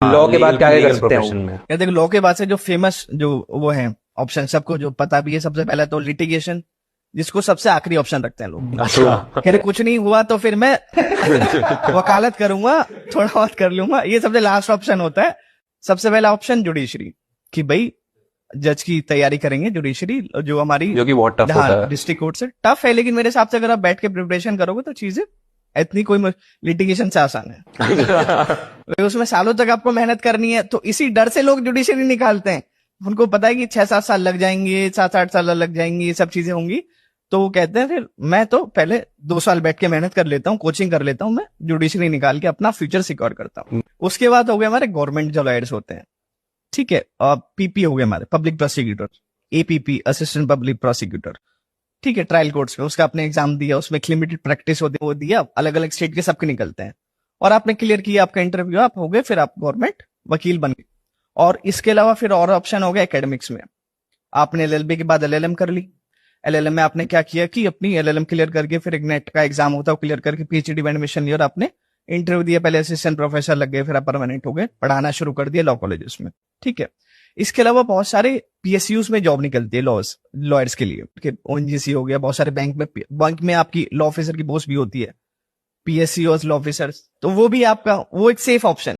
Law के बाद क्या क्या कर सकते हैं प्रोफेशन में? यार देखो, लॉ के बाद से जो फेमस जो वो है ऑप्शन, सबको जो पता भी है, सबसे पहला तो लिटिगेशन, जिसको सबसे आखिरी ऑप्शन रखते हैं लोग। अच्छा। कह रहे कुछ नहीं हुआ तो फिर मैं वकालत करूंगा, थोड़ा बहुत कर लूंगा, ये सबसे लास्ट ऑप्शन होता है। सबसे पहला ऑप्शन जुडिशरी, कि भाई जज की तैयारी करेंगे, जुडिशरी जो हमारी, जो कि बहुत टफ होता है। डिस्ट्रिक्ट कोर्ट से टफ है, लेकिन मेरे हिसाब से अगर आप बैठ के प्रिपरेशन करोगे तो चीजें इतनी कोई लिटिगेशन से आसान है। उसमें सालों तक आपको मेहनत करनी है, तो इसी डर से लोग जुडिशरी निकालते हैं। उनको पता है कि 6-7 साल लग जाएंगे, 7-8 साल लग जाएंगे, ये सब चीजें होंगी, तो वो कहते हैं फिर मैं तो पहले 2 साल बैठ के मेहनत कर लेता हूँ, कोचिंग कर लेता हूँ, मैं जुडिशरी निकाल के अपना फ्यूचर सिक्योर करता हूँ। उसके बाद हो गए हमारे गवर्नमेंट जो लॉयर्स होते हैं, ठीक है, पीपी हो गए हमारे, public prosecutor, APP, assistant public prosecutor, ठीक है, ट्रायल कोर्ट्स में उसका आपने एग्जाम दिया, उसमें लिमिटेड प्रैक्टिस होती है, वो दिया, अलग अलग स्टेट के सबके निकलते हैं, और आपने क्लियर किया, आपका इंटरव्यू आप हो गए, फिर आप गवर्नमेंट वकील बन गए। और इसके अलावा फिर और ऑप्शन हो गया एकेडमिक्स में, आपने एलएलबी के बाद एलएलएम कर ली, एलएलएम में आपने क्या किया कि अपनी एलएलएम क्लियर करके फिर एक नेट का एग्जाम होता है, वो क्लियर करके पीएचडी में एडमिशन लिया और आपने इंटरव्यू दिया, पहले असिस्टेंट प्रोफेसर लग गए, फिर आप परमानेंट हो गए, पढ़ाना शुरू कर दिया लॉ कॉलेजेस में, ठीक है। इसके अलावा बहुत सारे पीएसयूज में जॉब निकलती है लॉयर्स के लिए, ओएनजीसी हो गया, बहुत सारे बैंक में आपकी लॉ ऑफिसर की पोस्ट भी होती है, पीएसयू लॉ ऑफिसर्स, तो वो भी आपका वो एक सेफ ऑप्शन